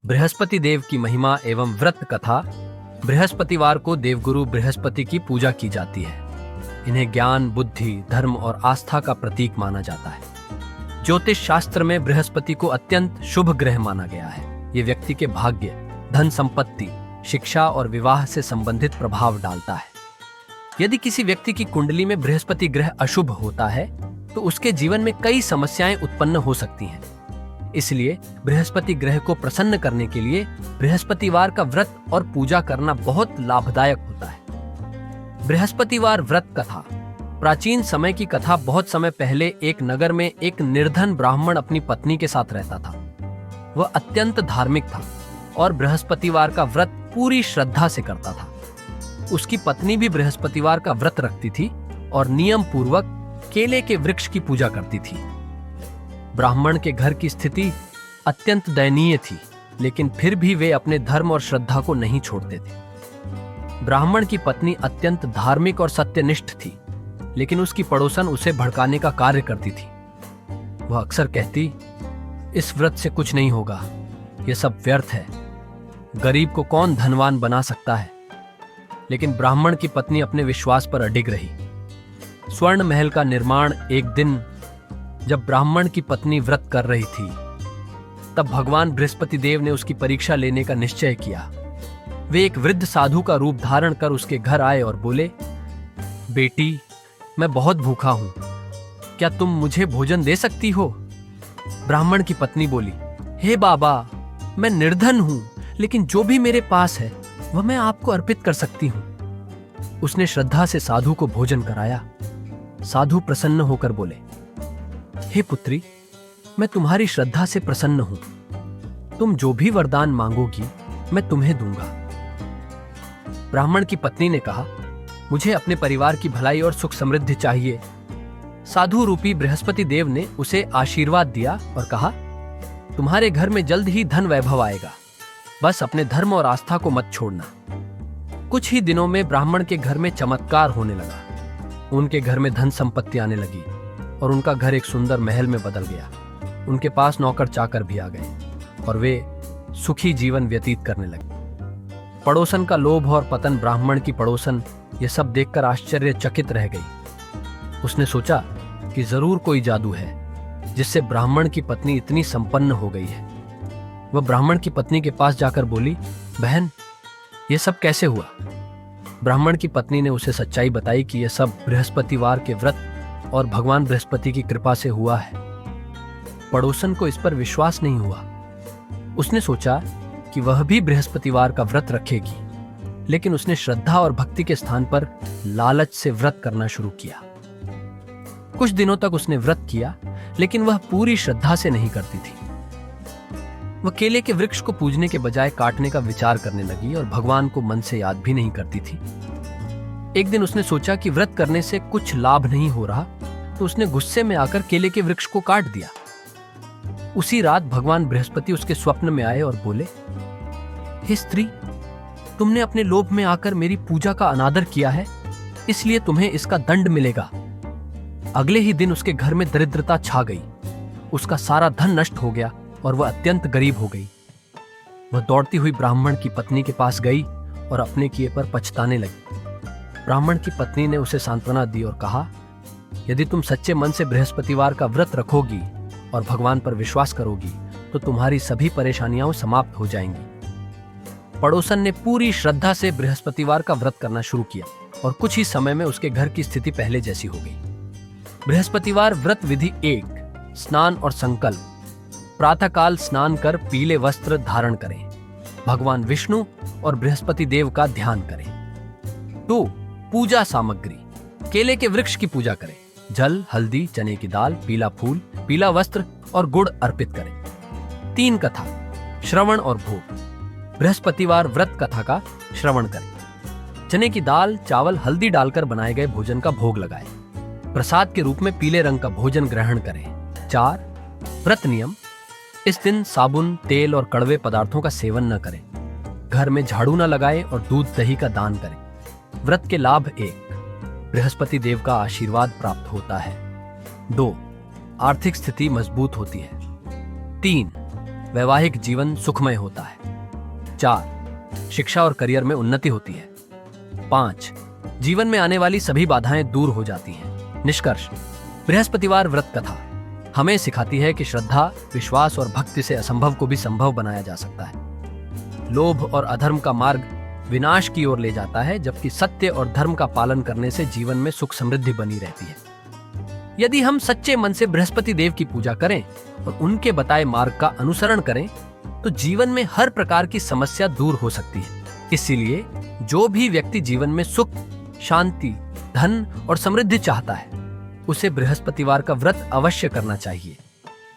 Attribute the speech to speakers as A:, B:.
A: बृहस्पति देव की महिमा एवं व्रत कथा। बृहस्पतिवार को देवगुरु बृहस्पति की पूजा की जाती है। इन्हें ज्ञान, बुद्धि, धर्म और आस्था का प्रतीक माना जाता है। ज्योतिष शास्त्र में बृहस्पति को अत्यंत शुभ ग्रह माना गया है। ये व्यक्ति के भाग्य, धन संपत्ति, शिक्षा और विवाह से संबंधित प्रभाव डालता है। यदि किसी व्यक्ति की कुंडली में बृहस्पति ग्रह अशुभ होता है तो उसके जीवन में कई समस्याएं उत्पन्न हो सकती हैं। इसलिए बृहस्पति ग्रह को प्रसन्न करने के लिए बृहस्पतिवार का व्रत और पूजा करना बहुत लाभदायक होता है। बृहस्पतिवार व्रत कथा। प्राचीन समय की कथा। बहुत समय पहले एक नगर में एक निर्धन ब्राह्मण अपनी पत्नी के साथ रहता था। वह अत्यंत धार्मिक था और बृहस्पतिवार का व्रत पूरी श्रद्धा से करता था। उसकी पत्नी भी बृहस्पतिवार का व्रत रखती थी और नियम पूर्वक केले के वृक्ष की पूजा करती थी। ब्राह्मण के घर की स्थिति अत्यंत दयनीय थी, लेकिन फिर भी वे अपने धर्म और श्रद्धा को नहीं छोड़ते थे। ब्राह्मण की पत्नी अत्यंत धार्मिक और सत्यनिष्ठ थी, लेकिन उसकी पड़ोसन उसे भड़काने का कार्य करती थी। वह अक्सर कहती, इस व्रत से कुछ नहीं होगा, यह सब व्यर्थ है। गरीब को कौन धनवान बना सकता है। लेकिन ब्राह्मण की पत्नी अपने विश्वास पर अडिग रही। स्वर्ण महल का निर्माण। एक दिन जब ब्राह्मण की पत्नी व्रत कर रही थी, तब भगवान बृहस्पति देव ने उसकी परीक्षा लेने का निश्चय किया। वे एक वृद्ध साधु का रूप धारण कर उसके घर आए और बोले, बेटी, मैं बहुत भूखा हूं, क्या तुम मुझे भोजन दे सकती हो? ब्राह्मण की पत्नी बोली, हे बाबा, मैं निर्धन हूं, लेकिन जो भी मेरे पास है वह मैं आपको अर्पित कर सकती हूं। उसने श्रद्धा से साधु को भोजन कराया। साधु प्रसन्न होकर बोले, हे पुत्री, मैं तुम्हारी श्रद्धा से प्रसन्न हूं। तुम जो भी वरदान मांगोगी मैं तुम्हें दूंगा। ब्राह्मण की पत्नी ने कहा, मुझे अपने परिवार की भलाई और सुख समृद्धि चाहिए। साधु रूपी बृहस्पति देव ने उसे आशीर्वाद दिया और कहा, तुम्हारे घर में जल्द ही धन वैभव आएगा, बस अपने धर्म और आस्था को मत छोड़ना। कुछ ही दिनों में ब्राह्मण के घर में चमत्कार होने लगा। उनके घर में धन संपत्ति आने लगी और उनका घर एक सुंदर महल में बदल गया। उनके पास नौकर चाकर भी आ गए और वे सुखी जीवन व्यतीत करने लगे। पड़ोसन का लोभ और पतन। ब्राह्मण की पड़ोसन यह सब देखकर आश्चर्यचकित रह गई। उसने सोचा कि जरूर कोई जादू है जिससे ब्राह्मण की पत्नी इतनी संपन्न हो गई है। वह ब्राह्मण की पत्नी के पास जाकर बोली, बहन, यह सब कैसे हुआ? ब्राह्मण की पत्नी ने उसे सच्चाई बताई कि यह सब बृहस्पतिवार के व्रत और भगवान बृहस्पति की कृपा से हुआ है। पड़ोसन को इस पर विश्वास नहीं हुआ। उसने सोचा कि वह भी बृहस्पतिवार का व्रत रखेगी, लेकिन उसने श्रद्धा और भक्ति के स्थान पर लालच से व्रत करना शुरू किया। कुछ दिनों तक उसने व्रत किया, लेकिन वह पूरी श्रद्धा से नहीं करती थी। वह केले के वृक्ष को पूजने के बजाय काटने का विचार करने लगी और भगवान को मन से याद भी नहीं करती थी। एक दिन उसने सोचा कि व्रत करने से कुछ लाभ नहीं हो रहा, तो उसने गुस्से में आकर केले के वृक्ष को काट दिया। उसी रात भगवान बृहस्पति उसके स्वप्न में आए और बोले, हे स्त्री, तुमने अपने लोभ में आकर मेरी पूजा का अनादर किया है, इसलिए तुम्हें इसका दंड मिलेगा। अगले ही दिन उसके घर में दरिद्रता छा गई। उसका सारा धन नष्ट हो गया और वह अत्यंत गरीब हो गई। वह दौड़ती हुई ब्राह्मण की पत्नी के पास गई और अपने किए पर पछताने लगी। ब्राह्मण की पत्नी ने उसे सांत्वना दी और कहा, यदि तुम सच्चे मन से बृहस्पतिवार का व्रत रखोगी और भगवान पर विश्वास करोगी तो तुम्हारी सभी परेशानियां समाप्त हो जाएंगी। पड़ोसन ने पूरी श्रद्धा से बृहस्पतिवार का व्रत करना शुरू किया और कुछ ही समय में उसके घर की स्थिति पहले जैसी हो गई। बृहस्पतिवार व्रत विधि 1। स्नान और संकल्प। प्रातःकाल स्नान कर पीले वस्त्र धारण करें। भगवान विष्णु और बृहस्पति देव का ध्यान करें। 2. पूजा सामग्री। केले के वृक्ष की पूजा करें। जल, हल्दी, चने की दाल, पीला फूल, पीला वस्त्र और गुड़ अर्पित करें। 3. कथा, श्रवण और भोग। बृहस्पतिवार व्रत कथा का श्रवण करें। चने की दाल, चावल, हल्दी डालकर बनाए गए भोजन का भोग लगाएं। प्रसाद के रूप में पीले रंग का भोजन ग्रहण करें। 4. व्रत नियम। इस दिन साबुन, तेल और कड़वे पदार्थों का सेवन न करें। घर में झाड़ू न लगाएं और दूध दही का दान करें। व्रत के लाभ 1। बृहस्पति देव का आशीर्वाद प्राप्त होता है। 2. आर्थिक स्थिति मजबूत होती है। 3. वैवाहिक जीवन सुखमय होता है। 4. शिक्षा और करियर में उन्नति होती है। 5. जीवन में आने वाली सभी बाधाएं दूर हो जाती हैं। निष्कर्ष, बृहस्पतिवार व्रत कथा हमें सिखाती है कि श्रद्धा, विश्वास और भक्ति से असंभव को भी संभव बनाया जा सकता है। लोभ और अधर्म का मार्ग विनाश की ओर ले जाता है, जबकि सत्य और धर्म का पालन करने से जीवन में सुख समृद्धि बनी रहती है। यदि हम सच्चे मन से बृहस्पति देव की पूजा करें और उनके बताए मार्ग का अनुसरण करें तो जीवन में हर प्रकार की समस्या दूर हो सकती है। इसीलिए जो भी व्यक्ति जीवन में सुख, शांति, धन और समृद्धि चाहता है, उसे बृहस्पतिवार का व्रत अवश्य करना चाहिए।